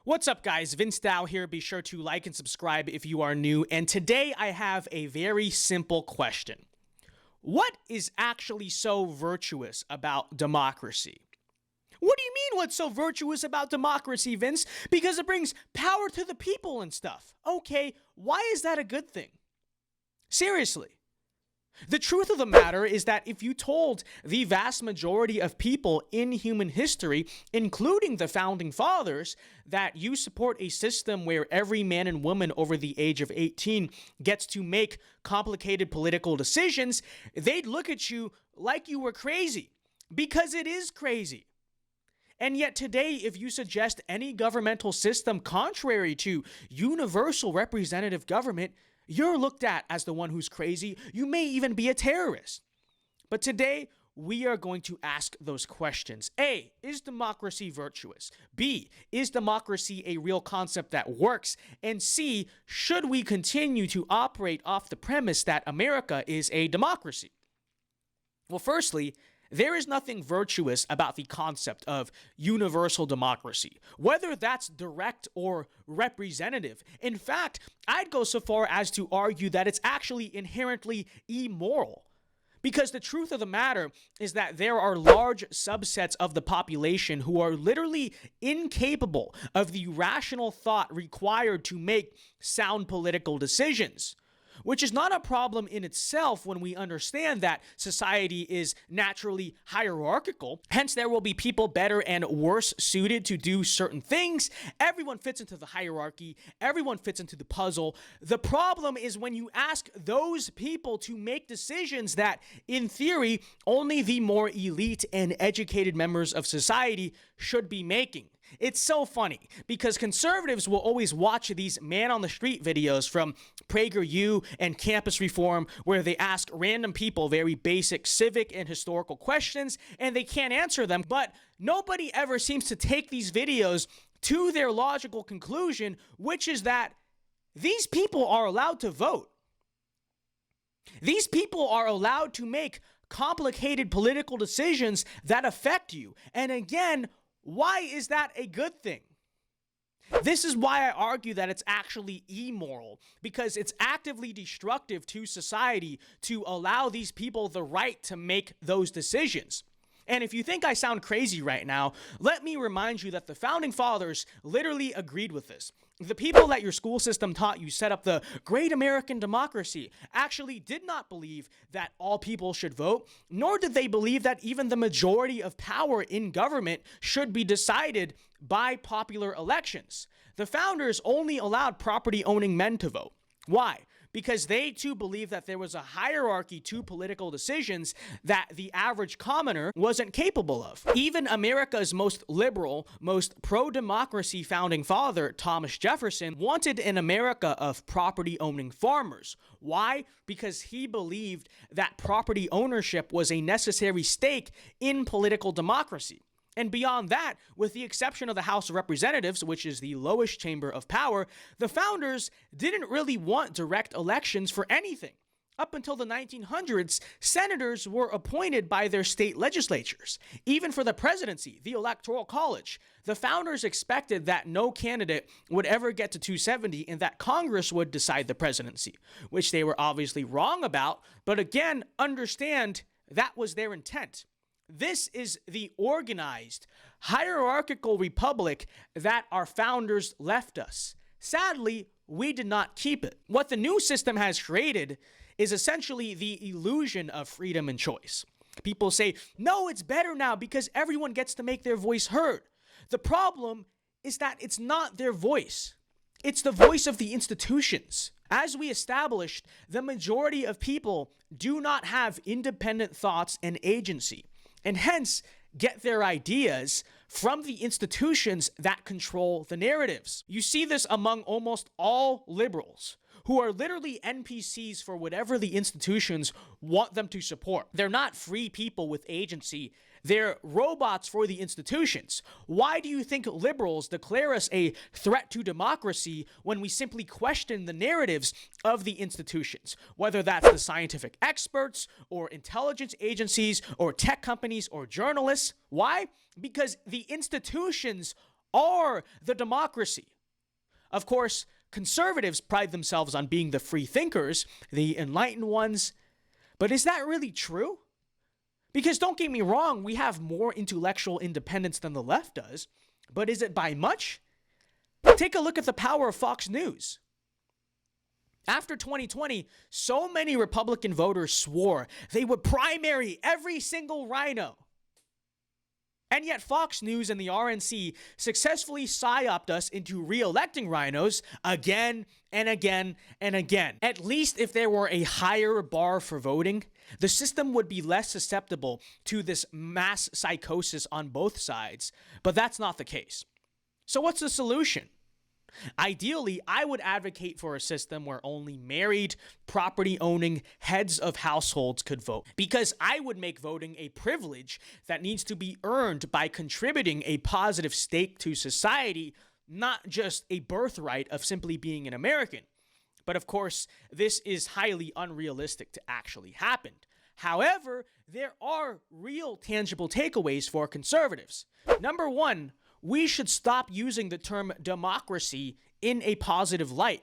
What's up, guys? VinceDao here. Be sure to like and subscribe if you are new. And today I have a very simple question. What is actually so virtuous about democracy? What do you mean what's so virtuous about democracy, Vince? Because it brings power to the people and stuff. Okay, why is that a good thing? Seriously. The truth of the matter is that if you told the vast majority of people in human history, including the founding fathers, that you support a system where every man and woman over the age of 18 gets to make complicated political decisions, they'd look at you like you were crazy, because it is crazy. And yet today, if you suggest any governmental system contrary to universal representative government, you're looked at as the one who's crazy. You may even be a terrorist. But today, we are going to ask those questions. A, is democracy virtuous? B, is democracy a real concept that works? And C, should we continue to operate off the premise that America is a democracy? Well, firstly, there is nothing virtuous about the concept of universal democracy, whether that's direct or representative. In fact, I'd go so far as to argue that it's actually inherently immoral. Because the truth of the matter is that there are large subsets of the population who are literally incapable of the rational thought required to make sound political decisions. Which is not a problem in itself when we understand that society is naturally hierarchical. Hence, there will be people better and worse suited to do certain things. Everyone fits into the hierarchy. Everyone fits into the puzzle. The problem is when you ask those people to make decisions that, in theory, only the more elite and educated members of society should be making. It's so funny because conservatives will always watch these man-on-the-street videos from PragerU and Campus Reform where they ask random people very basic civic and historical questions and they can't answer them, but nobody ever seems to take these videos to their logical conclusion, which is that these people are allowed to vote. These people are allowed to make complicated political decisions that affect you. And again, why is that a good thing? This is why I argue that it's actually immoral, because it's actively destructive to society to allow these people the right to make those decisions. And if you think I sound crazy right now, let me remind you that the founding fathers literally agreed with this. The people that your school system taught you set up the great American democracy actually did not believe that all people should vote, nor did they believe that even the majority of power in government should be decided by popular elections. The founders only allowed property-owning men to vote. Why? Because they too believed that there was a hierarchy to political decisions that the average commoner wasn't capable of. Even America's most liberal, most pro-democracy founding father, Thomas Jefferson, wanted an America of property-owning farmers. Why? Because he believed that property ownership was a necessary stake in political democracy. And beyond that, with the exception of the House of Representatives, which is the lowest chamber of power, the founders didn't really want direct elections for anything. Up until the 1900s, senators were appointed by their state legislatures. Even for the presidency, the Electoral College, the founders expected that no candidate would ever get to 270 and that Congress would decide the presidency, which they were obviously wrong about, but again, understand that was their intent. This is the organized, hierarchical republic that our founders left us. Sadly, we did not keep it. What the new system has created is essentially the illusion of freedom and choice. People say, no, it's better now because everyone gets to make their voice heard. The problem is that it's not their voice. It's the voice of the institutions. As we established, the majority of people do not have independent thoughts and agency, and hence get their ideas from the institutions that control the narratives. You see this among almost all liberals, who are literally NPCs for whatever the institutions want them to support. They're not free people with agency. They're robots for the institutions. Why do you think liberals declare us a threat to democracy when we simply question the narratives of the institutions, whether that's the scientific experts or intelligence agencies or tech companies or journalists? Why? Because the institutions are the democracy. Of course, conservatives pride themselves on being the free thinkers, the enlightened ones. But is that really true? Because don't get me wrong, we have more intellectual independence than the left does. But is it by much? Take a look at the power of Fox News. After 2020, so many Republican voters swore they would primary every single rhino. And yet Fox News and the RNC successfully psyoped us into re-electing rhinos again and again and again. At least if there were a higher bar for voting, the system would be less susceptible to this mass psychosis on both sides. But that's not the case. So what's the solution? Ideally, I would advocate for a system where only married, property-owning heads of households could vote, because I would make voting a privilege that needs to be earned by contributing a positive stake to society, not just a birthright of simply being an American. But of course, this is highly unrealistic to actually happen. However, there are real tangible takeaways for conservatives. Number one, we should stop using the term democracy in a positive light.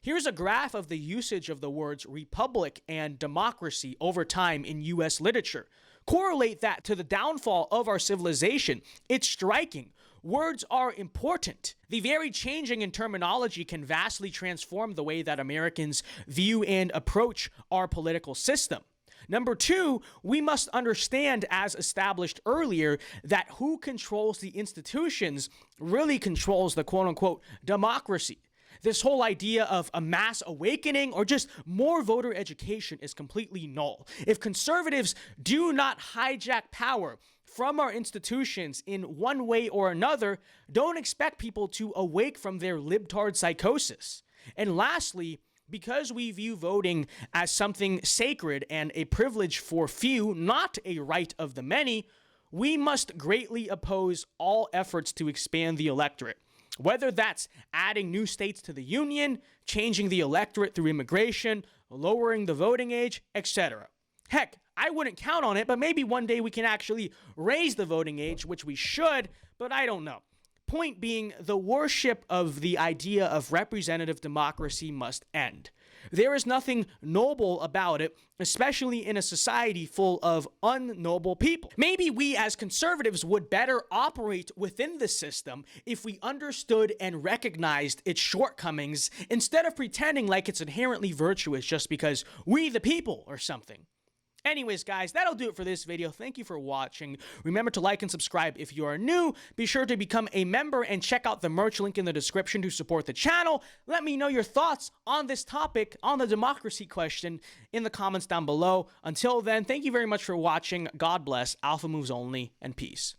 Here's a graph of the usage of the words republic and democracy over time in US literature. Correlate that to the downfall of our civilization. It's striking. Words are important. The very changing in terminology can vastly transform the way that Americans view and approach our political system. Number two, we must understand, as established earlier, that who controls the institutions really controls the quote-unquote democracy. This whole idea of a mass awakening or just more voter education is completely null. If conservatives do not hijack power from our institutions in one way or another, don't expect people to awake from their libtard psychosis. And lastly, because we view voting as something sacred and a privilege for few, not a right of the many, we must greatly oppose all efforts to expand the electorate. Whether that's adding new states to the union, changing the electorate through immigration, lowering the voting age, etc. Heck, I wouldn't count on it, but maybe one day we can actually raise the voting age, which we should, but I don't know. Point being, the worship of the idea of representative democracy must end. There is nothing noble about it, especially in a society full of unnoble people. Maybe we as conservatives would better operate within the system if we understood and recognized its shortcomings instead of pretending like it's inherently virtuous just because we the people or something. Anyways, guys, that'll do it for this video. Thank you for watching. Remember to like and subscribe if you are new. Be sure to become a member and check out the merch link in the description to support the channel. Let me know your thoughts on this topic, on the democracy question, in the comments down below. Until then, thank you very much for watching. God bless. Alpha moves only, and peace.